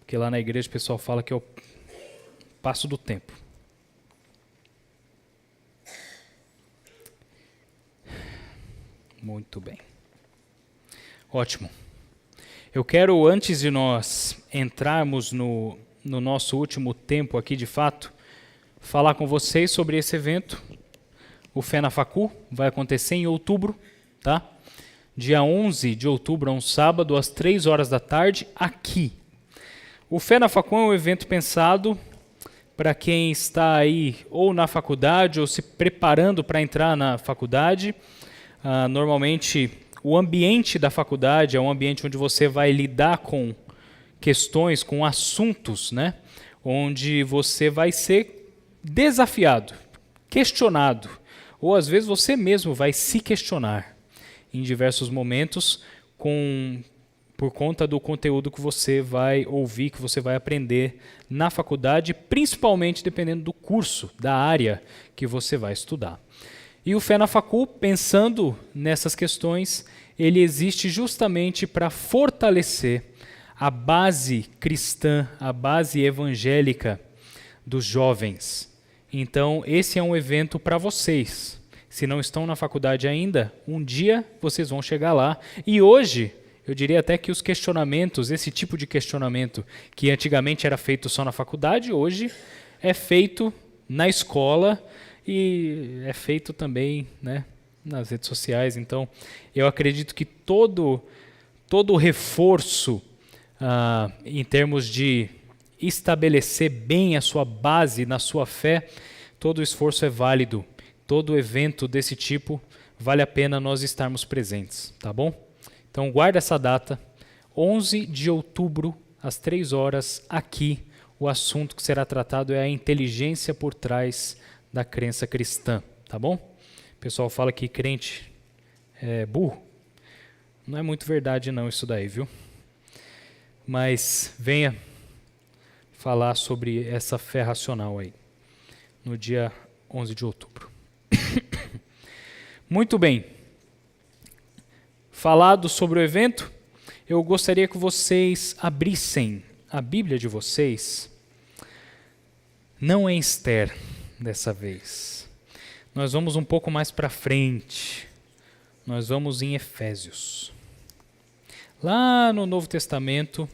Porque lá na igreja o pessoal fala que é o passo do tempo. Muito bem. Ótimo. Eu quero, antes de nós entrarmos no nosso último tempo aqui de fato, falar com vocês sobre esse evento. O Fé na Facu vai acontecer em outubro, tá? Dia 11 de outubro, um sábado, às 3 horas da tarde, aqui. O Fé na Facu é um evento pensado para quem está aí ou na faculdade ou se preparando para entrar na faculdade. Normalmente, o ambiente da faculdade é um ambiente onde você vai lidar com questões, com assuntos, né? Onde você vai ser desafiado, questionado, ou às vezes você mesmo vai se questionar em diversos momentos por conta do conteúdo que você vai ouvir, que você vai aprender na faculdade, principalmente dependendo do curso, da área que você vai estudar. E o Fé na Facu, pensando nessas questões, ele existe justamente para fortalecer a base cristã, a base evangélica dos jovens. Então, esse é um evento para vocês. Se não estão na faculdade ainda, um dia vocês vão chegar lá. E hoje, eu diria até que os questionamentos, esse tipo de questionamento que antigamente era feito só na faculdade, hoje é feito na escola e é feito também, né, nas redes sociais. Então, eu acredito que todo o reforço em termos de estabelecer bem a sua base na sua fé, todo o esforço é válido. Todo evento desse tipo vale a pena nós estarmos presentes, tá bom? Então guarda essa data, 11 de outubro, às 3 horas, aqui. O assunto que será tratado é a inteligência por trás da crença cristã, tá bom? O pessoal fala que crente é burro. Não é muito verdade não isso daí, viu? Mas venha falar sobre essa fé racional aí, no dia 11 de outubro. Muito bem. Falado sobre o evento, eu gostaria que vocês abrissem a Bíblia de vocês. Não é Esther dessa vez. Nós vamos um pouco mais para frente. Nós vamos em Efésios. Lá no Novo Testamento,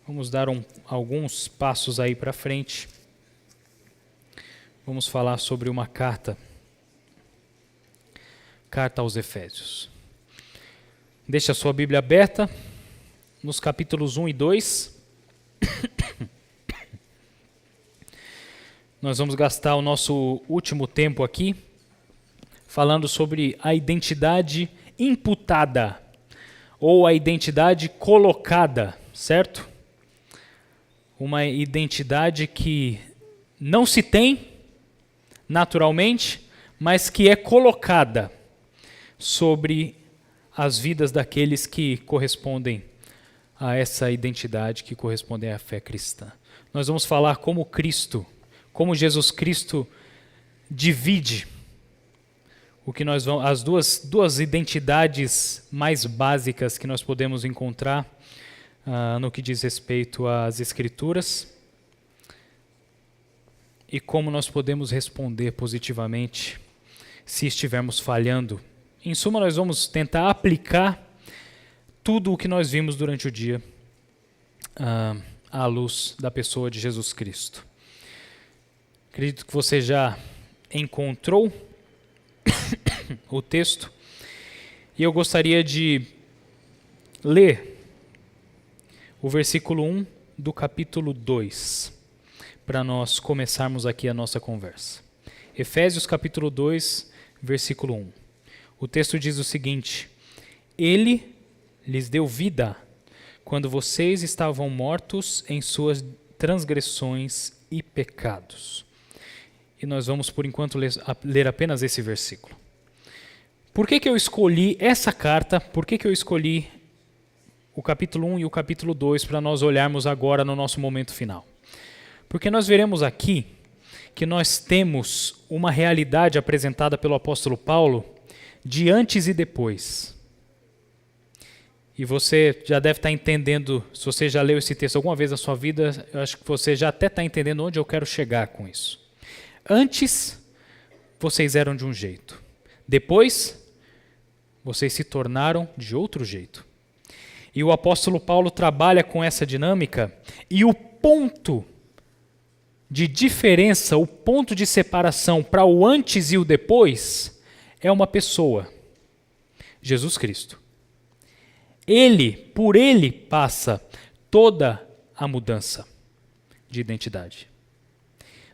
vamos dar alguns passos aí para frente. Vamos falar sobre uma carta aos Efésios. Deixe a sua Bíblia aberta nos capítulos 1 e 2. Nós vamos gastar o nosso último tempo aqui falando sobre a identidade imputada ou a identidade colocada, certo? Uma identidade que não se tem naturalmente, mas que é colocada sobre as vidas daqueles que correspondem a essa identidade, que correspondem à fé cristã. Nós vamos falar como Jesus Cristo divide as duas identidades mais básicas que nós podemos encontrar no que diz respeito às Escrituras e como nós podemos responder positivamente se estivermos falhando. Em suma, nós vamos tentar aplicar tudo o que nós vimos durante o dia à luz da pessoa de Jesus Cristo. Acredito que você já encontrou o texto e eu gostaria de ler o versículo 1 do capítulo 2 para nós começarmos aqui a nossa conversa. Efésios capítulo 2, versículo 1. O texto diz o seguinte: Ele lhes deu vida quando vocês estavam mortos em suas transgressões e pecados. E nós vamos, por enquanto, ler apenas esse versículo. Por que eu escolhi essa carta? Por que eu escolhi o capítulo 1 e o capítulo 2 para nós olharmos agora no nosso momento final? Porque nós veremos aqui que nós temos uma realidade apresentada pelo apóstolo Paulo de antes e depois. E você já deve estar entendendo, se você já leu esse texto alguma vez na sua vida, eu acho que você já até está entendendo onde eu quero chegar com isso. Antes, vocês eram de um jeito. Depois, vocês se tornaram de outro jeito. E o apóstolo Paulo trabalha com essa dinâmica, e o ponto de diferença, o ponto de separação para o antes e o depois, é uma pessoa, Jesus Cristo. Por ele passa toda a mudança de identidade.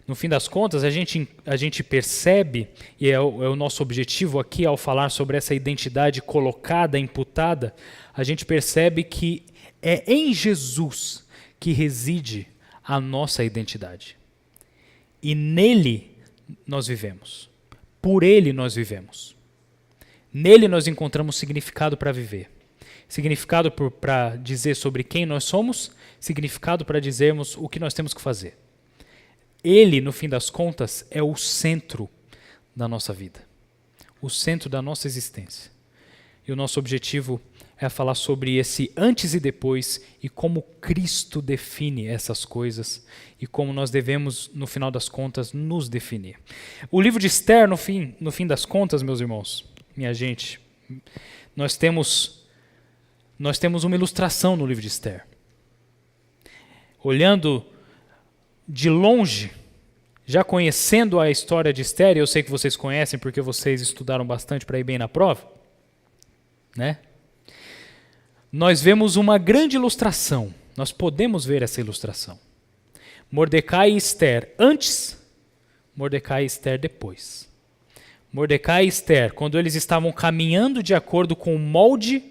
No fim das contas, a gente percebe, e é o nosso objetivo aqui ao falar sobre essa identidade colocada, imputada, a gente percebe que é em Jesus que reside a nossa identidade. E nele nós vivemos. Por ele nós vivemos. Nele nós encontramos significado para viver. Significado para dizer sobre quem nós somos, significado para dizermos o que nós temos que fazer. Ele, no fim das contas, é o centro da nossa vida, o centro da nossa existência. E o nosso objetivo é falar sobre esse antes e depois e como Cristo define essas coisas e como nós devemos, no final das contas, nos definir. O livro de Esther, no fim das contas, meus irmãos, minha gente, nós temos uma ilustração no livro de Esther. Olhando de longe, já conhecendo a história de Esther, e eu sei que vocês conhecem porque vocês estudaram bastante para ir bem na prova, né? Nós vemos uma grande ilustração, nós podemos ver essa ilustração. Mordecai e Esther antes, Mordecai e Esther depois. Mordecai e Esther, quando eles estavam caminhando de acordo com o molde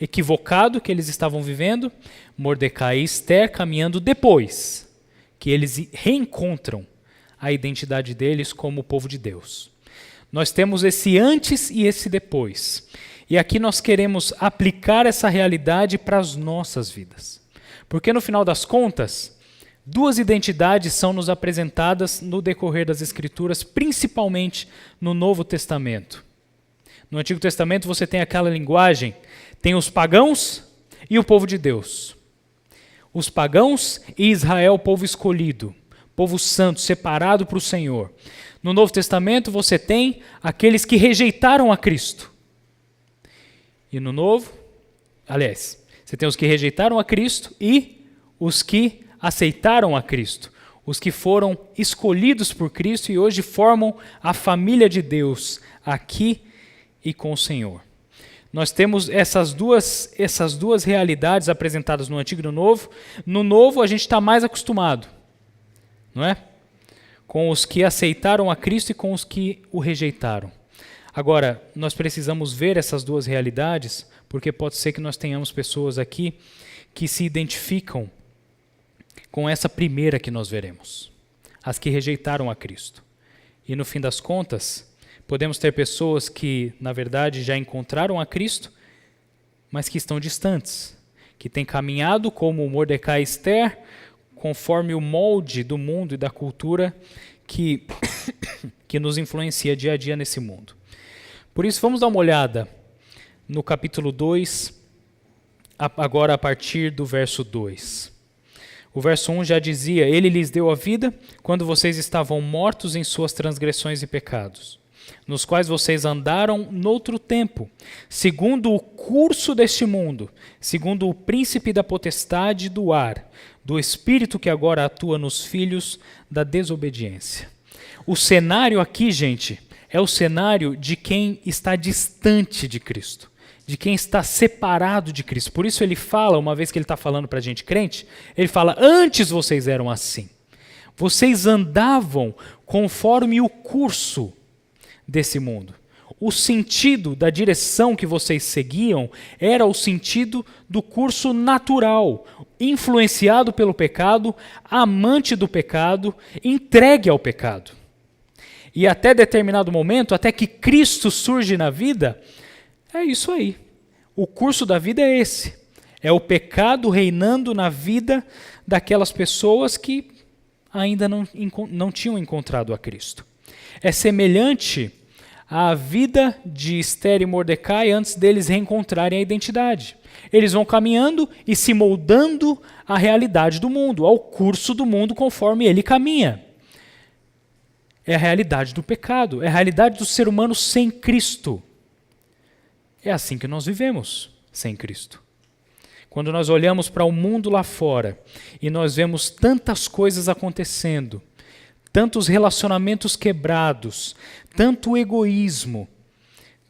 equivocado que eles estavam vivendo, Mordecai e Esther caminhando depois, que eles reencontram a identidade deles como povo de Deus. Nós temos esse antes e esse depois. E aqui nós queremos aplicar essa realidade para as nossas vidas. Porque no final das contas, duas identidades são nos apresentadas no decorrer das Escrituras, principalmente no Novo Testamento. No Antigo Testamento você tem aquela linguagem, tem os pagãos e o povo de Deus. Os pagãos e Israel, povo escolhido, povo santo, separado para o Senhor. No Novo Testamento você tem aqueles que rejeitaram a Cristo. E no Novo, aliás, você tem os que rejeitaram a Cristo e os que aceitaram a Cristo. Os que foram escolhidos por Cristo e hoje formam a família de Deus aqui e com o Senhor. Nós temos essas duas realidades apresentadas no Antigo e no Novo. No Novo a gente está mais acostumado, não é? Com os que aceitaram a Cristo e com os que o rejeitaram. Agora, nós precisamos ver essas duas realidades, porque pode ser que nós tenhamos pessoas aqui que se identificam com essa primeira que nós veremos, as que rejeitaram a Cristo. E no fim das contas, podemos ter pessoas que, na verdade, já encontraram a Cristo, mas que estão distantes, que têm caminhado como Mordecai e Esther, conforme o molde do mundo e da cultura que nos influencia dia a dia nesse mundo. Por isso, vamos dar uma olhada no capítulo 2, agora a partir do verso 2. O verso 1 já dizia: Ele lhes deu a vida quando vocês estavam mortos em suas transgressões e pecados, nos quais vocês andaram noutro tempo, segundo o curso deste mundo, segundo o príncipe da potestade do ar, do espírito que agora atua nos filhos da desobediência. O cenário aqui, gente, é o cenário de quem está distante de Cristo, de quem está separado de Cristo. Por isso ele fala, uma vez que ele está falando para a gente crente, ele fala: antes vocês eram assim. Vocês andavam conforme o curso desse mundo. O sentido da direção que vocês seguiam era o sentido do curso natural, influenciado pelo pecado, amante do pecado, entregue ao pecado. E até determinado momento, até que Cristo surge na vida, é isso aí. O curso da vida é esse. É o pecado reinando na vida daquelas pessoas que ainda não tinham encontrado a Cristo. É semelhante a vida de Esther e Mordecai antes deles reencontrarem a identidade. Eles vão caminhando e se moldando à realidade do mundo, ao curso do mundo conforme ele caminha. É a realidade do pecado, é a realidade do ser humano sem Cristo. É assim que nós vivemos, sem Cristo. Quando nós olhamos para o mundo lá fora e nós vemos tantas coisas acontecendo, tantos relacionamentos quebrados, tanto egoísmo,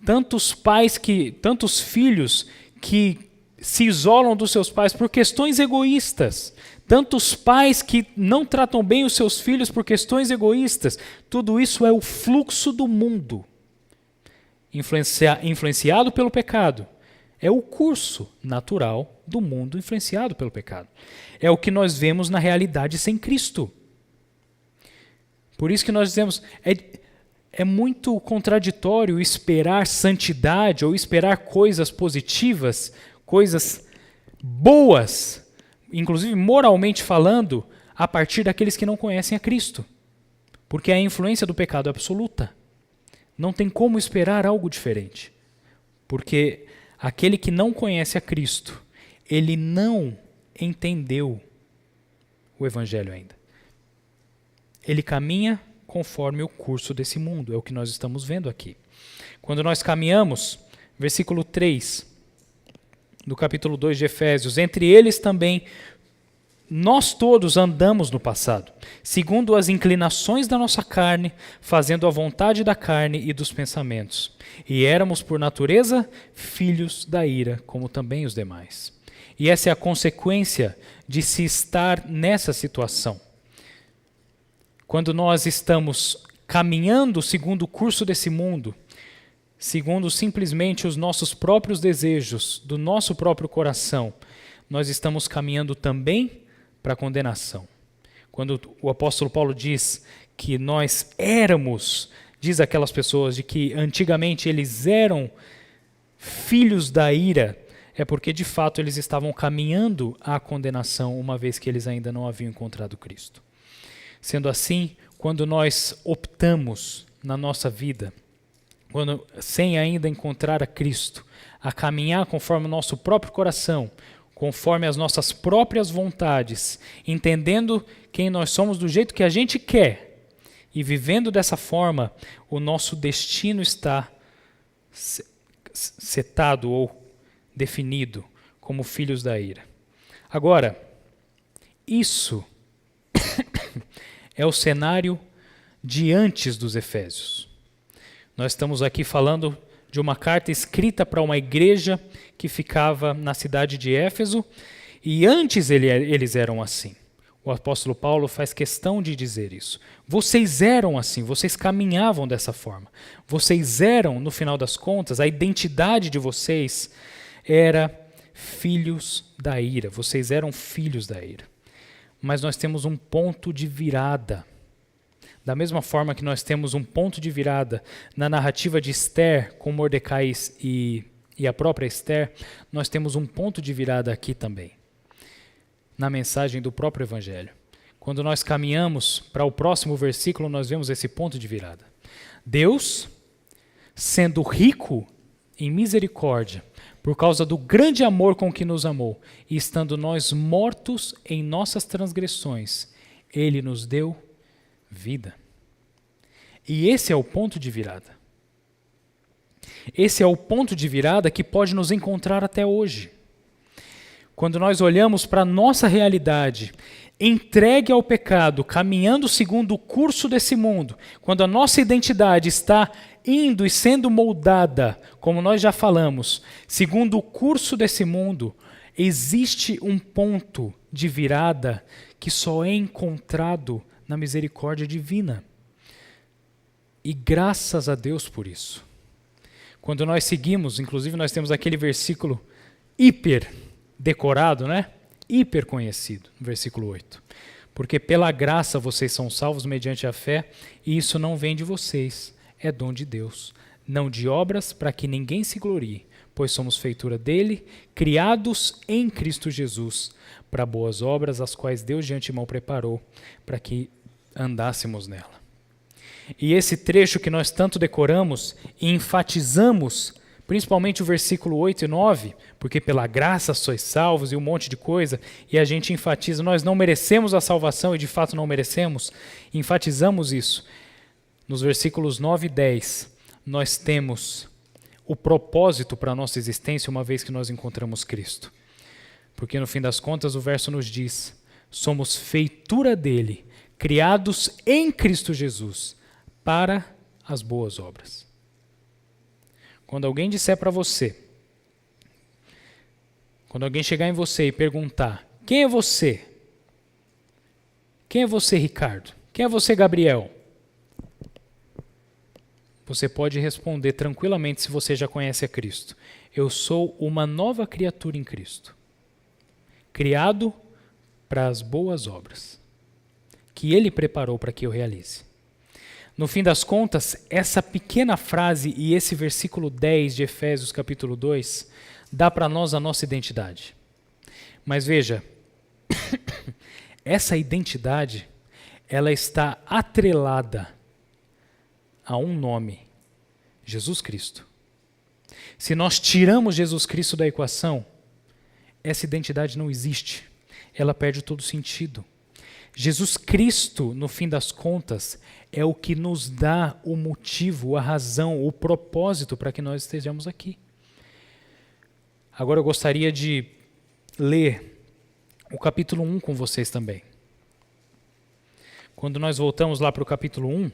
tantos filhos que se isolam dos seus pais por questões egoístas, tantos pais que não tratam bem os seus filhos por questões egoístas, tudo isso é o fluxo do mundo, influenciado pelo pecado. É o curso natural do mundo influenciado pelo pecado. É o que nós vemos na realidade sem Cristo. Por isso que nós dizemos, é muito contraditório esperar santidade ou esperar coisas positivas, coisas boas, inclusive moralmente falando, a partir daqueles que não conhecem a Cristo. Porque a influência do pecado é absoluta. Não tem como esperar algo diferente. Porque aquele que não conhece a Cristo, ele não entendeu o Evangelho ainda. Ele caminha conforme o curso desse mundo, é o que nós estamos vendo aqui. Quando nós caminhamos, versículo 3, do capítulo 2 de Efésios, entre eles também nós todos andamos no passado, segundo as inclinações da nossa carne, fazendo a vontade da carne e dos pensamentos. E éramos, por natureza, filhos da ira, como também os demais. E essa é a consequência de se estar nessa situação. Quando nós estamos caminhando segundo o curso desse mundo, segundo simplesmente os nossos próprios desejos, do nosso próprio coração, nós estamos caminhando também para a condenação. Quando o apóstolo Paulo diz que nós éramos, diz aquelas pessoas de que antigamente eles eram filhos da ira, é porque de fato eles estavam caminhando à condenação, uma vez que eles ainda não haviam encontrado Cristo. Sendo assim, quando nós optamos na nossa vida, sem ainda encontrar a Cristo, a caminhar conforme o nosso próprio coração, conforme as nossas próprias vontades, entendendo quem nós somos do jeito que a gente quer, e vivendo dessa forma, o nosso destino está setado ou definido como filhos da ira. Agora, isso é o cenário de antes dos Efésios. Nós estamos aqui falando de uma carta escrita para uma igreja que ficava na cidade de Éfeso, e antes eles eram assim. O apóstolo Paulo faz questão de dizer isso. Vocês eram assim, vocês caminhavam dessa forma. Vocês eram, no final das contas, a identidade de vocês era filhos da ira. Vocês eram filhos da ira. Mas nós temos um ponto de virada. Da mesma forma que nós temos um ponto de virada na narrativa de Esther com Mordecai e a própria Esther, nós temos um ponto de virada aqui também, na mensagem do próprio Evangelho. Quando nós caminhamos para o próximo versículo, nós vemos esse ponto de virada. Deus, sendo rico em misericórdia, por causa do grande amor com que nos amou, e estando nós mortos em nossas transgressões, Ele nos deu vida. E esse é o ponto de virada. Esse é o ponto de virada que pode nos encontrar até hoje. Quando nós olhamos para a nossa realidade, entregue ao pecado, caminhando segundo o curso desse mundo, quando a nossa identidade está indo e sendo moldada, como nós já falamos, segundo o curso desse mundo, existe um ponto de virada que só é encontrado na misericórdia divina. E graças a Deus por isso. Quando nós seguimos, inclusive nós temos aquele versículo hiper decorado, né? Hiper conhecido, no versículo 8. Porque pela graça vocês são salvos mediante a fé, e isso não vem de vocês, é dom de Deus. Não de obras, para que ninguém se glorie, pois somos feitura dele, criados em Cristo Jesus, para boas obras, as quais Deus de antemão preparou, para que andássemos nela. E esse trecho que nós tanto decoramos e enfatizamos, principalmente o versículo 8 e 9, porque pela graça sois salvos e um monte de coisa, e a gente enfatiza, nós não merecemos a salvação e de fato não merecemos, enfatizamos isso. Nos versículos 9 e 10, nós temos o propósito para a nossa existência uma vez que nós encontramos Cristo. Porque no fim das contas o verso nos diz, somos feitura dele, criados em Cristo Jesus, para as boas obras. Quando alguém disser para você, quando alguém chegar em você e perguntar, quem é você? Quem é você, Ricardo? Quem é você, Gabriel? Você pode responder tranquilamente se você já conhece a Cristo. Eu sou uma nova criatura em Cristo, criado para as boas obras, que Ele preparou para que eu realize. No fim das contas, essa pequena frase e esse versículo 10 de Efésios capítulo 2 dá para nós a nossa identidade. Mas veja, essa identidade, ela está atrelada a um nome, Jesus Cristo. Se nós tiramos Jesus Cristo da equação, essa identidade não existe. Ela perde todo sentido. Jesus Cristo, no fim das contas, é o que nos dá o motivo, a razão, o propósito para que nós estejamos aqui. Agora eu gostaria de ler o capítulo 1 com vocês também. Quando nós voltamos lá para o capítulo 1,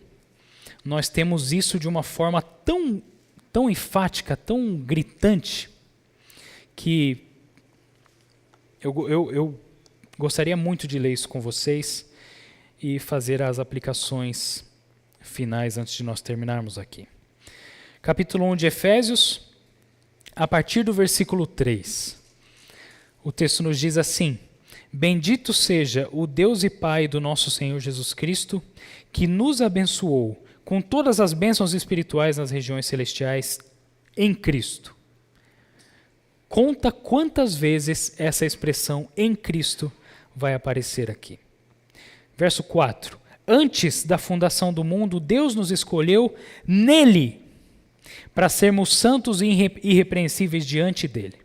nós temos isso de uma forma tão enfática, tão gritante, que eu gostaria muito de ler isso com vocês e fazer as aplicações finais antes de nós terminarmos aqui. Capítulo 1 de Efésios, a partir do versículo 3. O texto nos diz assim: Bendito seja o Deus e Pai do nosso Senhor Jesus Cristo, que nos abençoou com todas as bênçãos espirituais nas regiões celestiais em Cristo. Conta quantas vezes essa expressão em Cristo vai aparecer aqui. Verso 4. Antes da fundação do mundo, Deus nos escolheu nele para sermos santos e irrepreensíveis diante dele.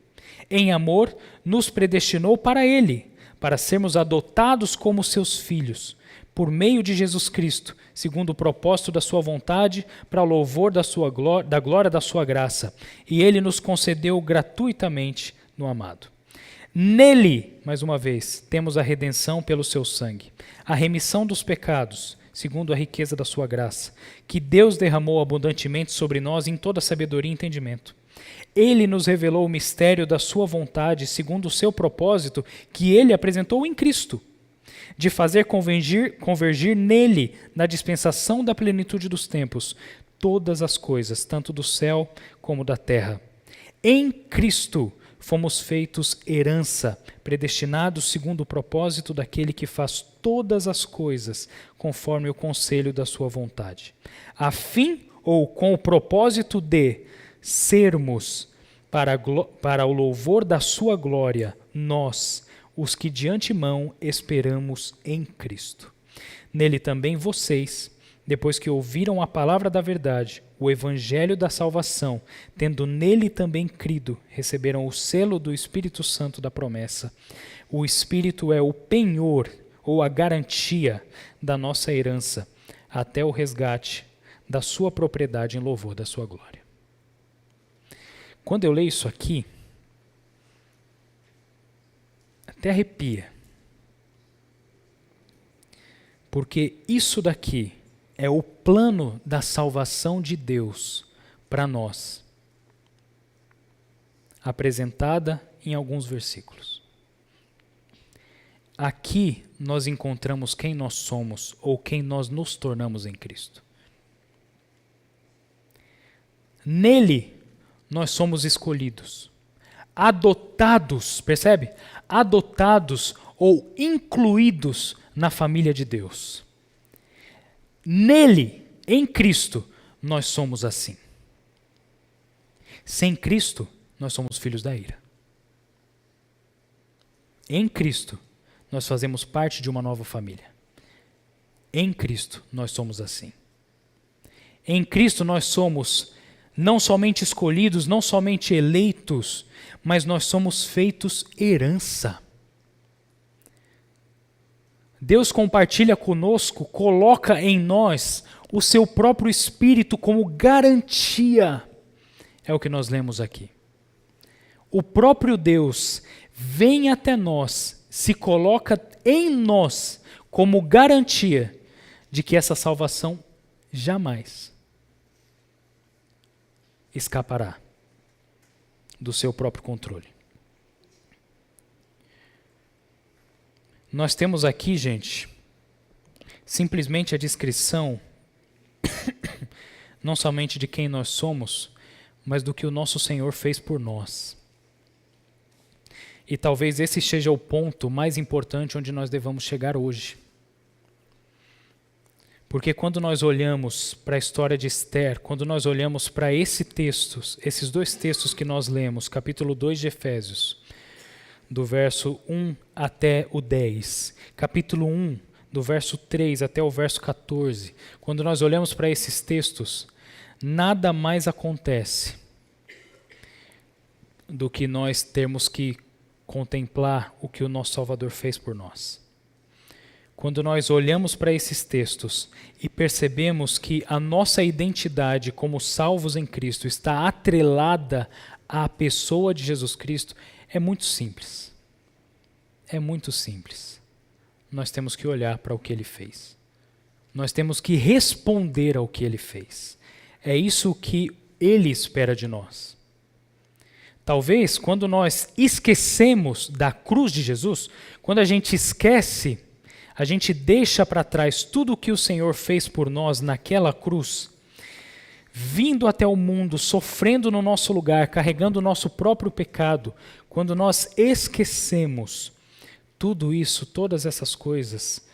Em amor, nos predestinou para ele, para sermos adotados como seus filhos, por meio de Jesus Cristo, segundo o propósito da sua vontade, para o louvor da glória da sua graça. E ele nos concedeu gratuitamente no amado. Nele, mais uma vez, temos a redenção pelo seu sangue, a remissão dos pecados, segundo a riqueza da sua graça, que Deus derramou abundantemente sobre nós em toda sabedoria e entendimento. Ele nos revelou o mistério da sua vontade, segundo o seu propósito, que ele apresentou em Cristo, de fazer convergir nele, na dispensação da plenitude dos tempos, todas as coisas, tanto do céu como da terra. Em Cristo fomos feitos herança, predestinados segundo o propósito daquele que faz todas as coisas conforme o conselho da sua vontade, a fim ou com o propósito de sermos, para o louvor da sua glória, nós, os que de antemão esperamos em Cristo. Nele também vocês, depois que ouviram a palavra da verdade, o evangelho da salvação, tendo nele também crido, receberam o selo do Espírito Santo da promessa. O Espírito é o penhor, ou a garantia da nossa herança, até o resgate da sua propriedade em louvor da sua glória. Quando eu leio isso aqui, até arrepia. Porque isso daqui é o plano da salvação de Deus para nós, apresentada em alguns versículos. Aqui nós encontramos quem nós somos ou quem nós nos tornamos em Cristo. Nele nós somos escolhidos, adotados, percebe? Adotados ou incluídos na família de Deus. Nele, em Cristo, nós somos assim. Sem Cristo, nós somos filhos da ira. Em Cristo, nós fazemos parte de uma nova família. Em Cristo, nós somos assim. Em Cristo nós somos não somente escolhidos, não somente eleitos, mas nós somos feitos herança. Deus compartilha conosco, coloca em nós o seu próprio Espírito como garantia. É o que nós lemos aqui. O próprio Deus vem até nós, se coloca em nós como garantia de que essa salvação jamais escapará do seu próprio controle. Nós temos aqui, gente, simplesmente a descrição não somente de quem nós somos, mas do que o nosso Senhor fez por nós. E talvez esse seja o ponto mais importante onde nós devamos chegar hoje. Porque quando nós olhamos para a história de Esther, quando nós olhamos para esses dois textos que nós lemos, capítulo 2 de Efésios, do verso 1 até o 10, capítulo 1, do verso 3 até o verso 14, quando nós olhamos para esses textos, nada mais acontece do que nós termos que contemplar o que o nosso Salvador fez por nós. Quando nós olhamos para esses textos e percebemos que a nossa identidade como salvos em Cristo está atrelada à pessoa de Jesus Cristo, é muito simples. É muito simples. Nós temos que olhar para o que Ele fez. Nós temos que responder ao que Ele fez. É isso que Ele espera de nós. Talvez, quando nós esquecemos da cruz de Jesus, quando a gente esquece, a gente deixa para trás tudo o que o Senhor fez por nós naquela cruz, vindo até o mundo, sofrendo no nosso lugar, carregando o nosso próprio pecado, quando nós esquecemos tudo isso, todas essas coisas,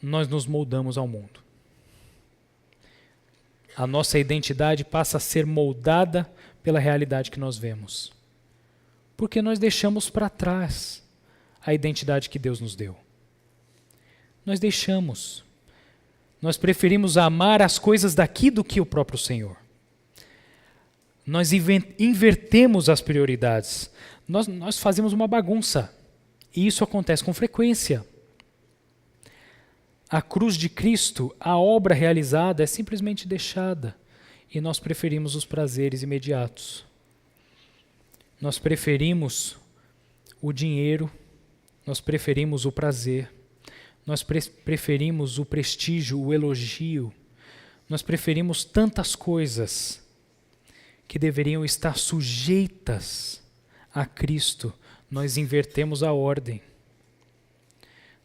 nós nos moldamos ao mundo. A nossa identidade passa a ser moldada pela realidade que nós vemos. Porque nós deixamos para trás a identidade que Deus nos deu. Nós deixamos. Nós preferimos amar as coisas daqui do que o próprio Senhor. Nós invertemos as prioridades. Nós fazemos uma bagunça. E isso acontece com frequência. A cruz de Cristo, a obra realizada, é simplesmente deixada. E nós preferimos os prazeres imediatos. Nós preferimos o dinheiro, nós preferimos o prazer, nós preferimos o prestígio, o elogio, nós preferimos tantas coisas que deveriam estar sujeitas a Cristo. Nós invertemos a ordem.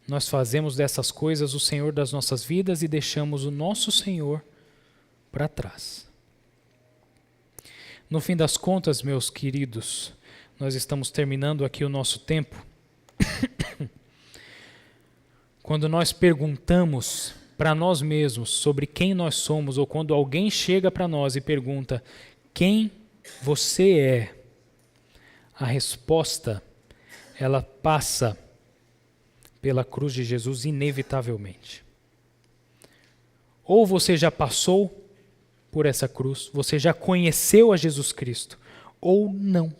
Nós fazemos dessas coisas o Senhor das nossas vidas e deixamos o nosso Senhor para trás. No fim das contas, meus queridos, nós estamos terminando aqui o nosso tempo. Quando nós perguntamos para nós mesmos sobre quem nós somos, ou quando alguém chega para nós e pergunta quem você é, a resposta, ela passa pela cruz de Jesus inevitavelmente. Ou você já passou por essa cruz, você já conheceu a Jesus Cristo, ou não.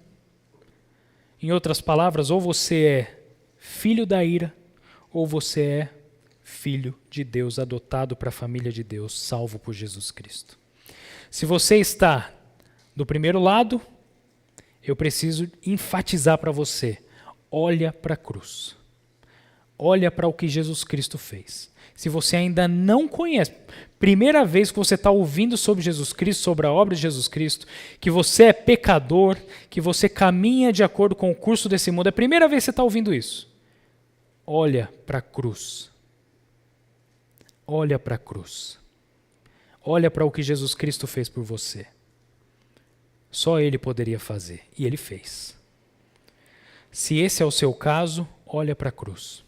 Em outras palavras, ou você é filho da ira, ou você é filho de Deus, adotado para a família de Deus, salvo por Jesus Cristo. Se você está do primeiro lado, eu preciso enfatizar para você, olha para a cruz. Olha para o que Jesus Cristo fez. Se você ainda não conhece, primeira vez que você está ouvindo sobre Jesus Cristo, sobre a obra de Jesus Cristo, que você é pecador, que você caminha de acordo com o curso desse mundo, é a primeira vez que você está ouvindo isso. Olha para a cruz. Olha para a cruz. Olha para o que Jesus Cristo fez por você. Só Ele poderia fazer, e Ele fez. Se esse é o seu caso, olha para a cruz.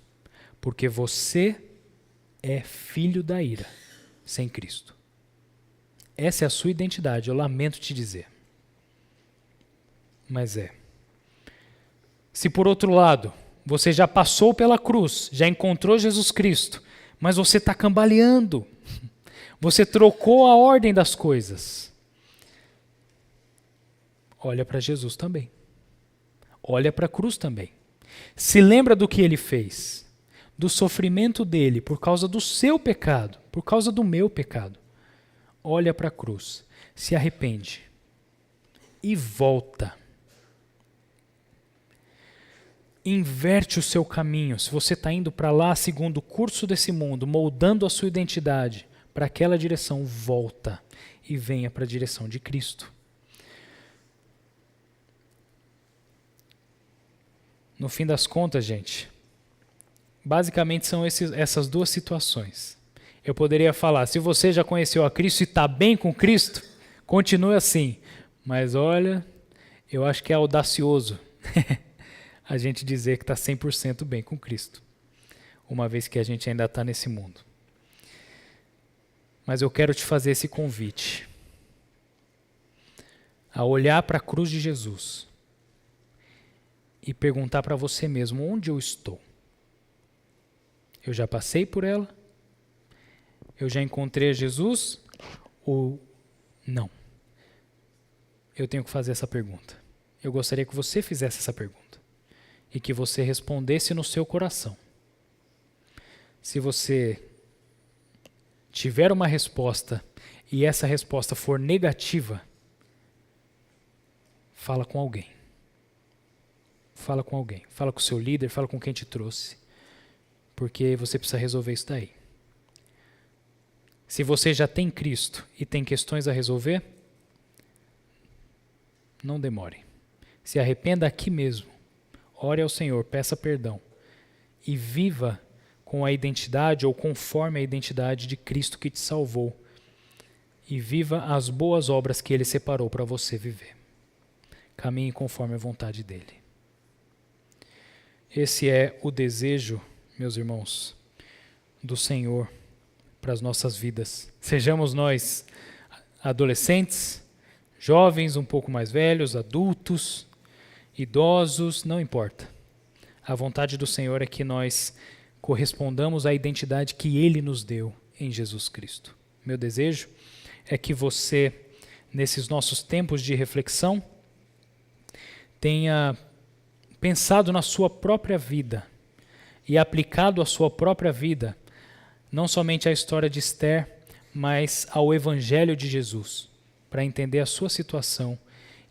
Porque você é filho da ira, sem Cristo. Essa é a sua identidade, eu lamento te dizer. Mas é. Se por outro lado, você já passou pela cruz, já encontrou Jesus Cristo, mas você está cambaleando, Você trocou a ordem das coisas. Olha para Jesus também. Olha para a cruz também. Se lembra do que ele fez, do sofrimento dele por causa do seu pecado, por causa do meu pecado. Olha para a cruz, se arrepende e volta. Inverte o seu caminho. Se você está indo para lá segundo o curso desse mundo, moldando a sua identidade para aquela direção, volta e venha para a direção de Cristo. No fim das contas, gente, basicamente são essas duas situações. Eu poderia falar, se você já conheceu a Cristo e está bem com Cristo, continue assim. Mas olha, eu acho que é audacioso a gente dizer que está 100% bem com Cristo, uma vez que a gente ainda está nesse mundo. Mas eu quero te fazer esse convite a olhar para a cruz de Jesus e perguntar para você mesmo, onde eu estou? Eu já passei por ela? Eu já encontrei a Jesus? Ou não? Eu tenho que fazer essa pergunta. Eu gostaria que você fizesse essa pergunta e que você respondesse no seu coração. Se você tiver uma resposta e essa resposta for negativa, fala com alguém. Fala com alguém. Fala com o seu líder, fala com quem te trouxe. Porque você precisa resolver isso daí. Se você já tem Cristo e tem questões a resolver, não demore. Se arrependa aqui mesmo. Ore ao Senhor, peça perdão. E viva com a identidade ou conforme a identidade de Cristo que te salvou. E viva as boas obras que Ele separou para você viver. Caminhe conforme a vontade dEle. Esse é o desejo, meus irmãos, do Senhor para as nossas vidas. Sejamos nós adolescentes, jovens, um pouco mais velhos, adultos, idosos, não importa. A vontade do Senhor é que nós correspondamos à identidade que Ele nos deu em Jesus Cristo. Meu desejo é que você, nesses nossos tempos de reflexão, tenha pensado na sua própria vida e aplicado à sua própria vida, não somente a história de Esther, mas ao Evangelho de Jesus, para entender a sua situação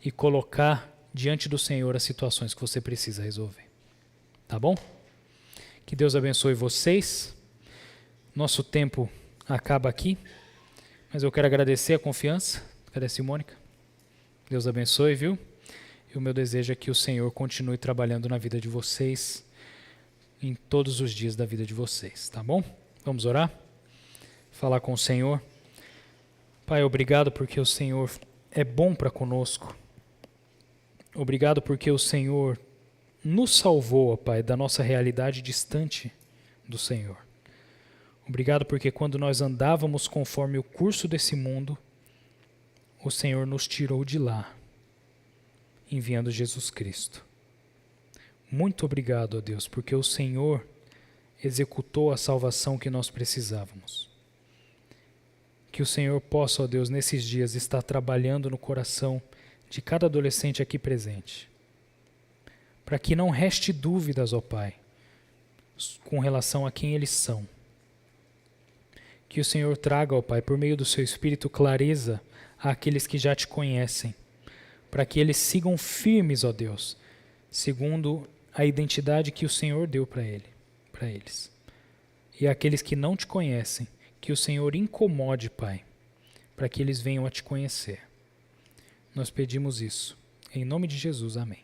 e colocar diante do Senhor as situações que você precisa resolver. Tá bom? Que Deus abençoe vocês. Nosso tempo acaba aqui, mas eu quero agradecer a confiança. Cadê a Simônica? Deus abençoe, viu? E o meu desejo é que o Senhor continue trabalhando na vida de vocês, em todos os dias da vida de vocês, tá bom? Vamos orar? Falar com o Senhor. Pai, obrigado porque o Senhor é bom para conosco. Obrigado porque o Senhor nos salvou, ó Pai, da nossa realidade distante do Senhor. Obrigado porque quando nós andávamos conforme o curso desse mundo, o Senhor nos tirou de lá, enviando Jesus Cristo. Muito obrigado, ó Deus, porque o Senhor executou a salvação que nós precisávamos. Que o Senhor possa, ó Deus, nesses dias estar trabalhando no coração de cada adolescente aqui presente, para que não reste dúvidas, ó Pai, com relação a quem eles são. Que o Senhor traga, ó Pai, por meio do seu Espírito, clareza àqueles que já te conhecem, para que eles sigam firmes, ó Deus, segundo a identidade que o Senhor deu para eles. E àqueles que não te conhecem, que o Senhor incomode, Pai, para que eles venham a te conhecer. Nós pedimos isso. Em nome de Jesus, amém.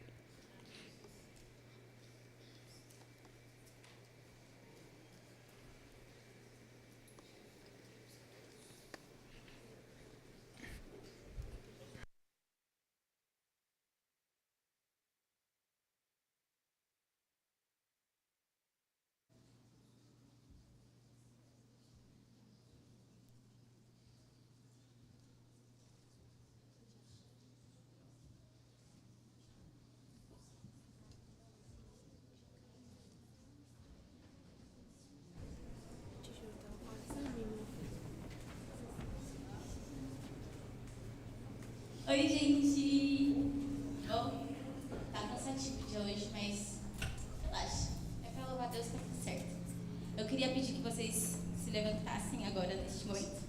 queria pedir que vocês se levantassem agora, neste momento.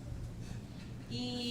E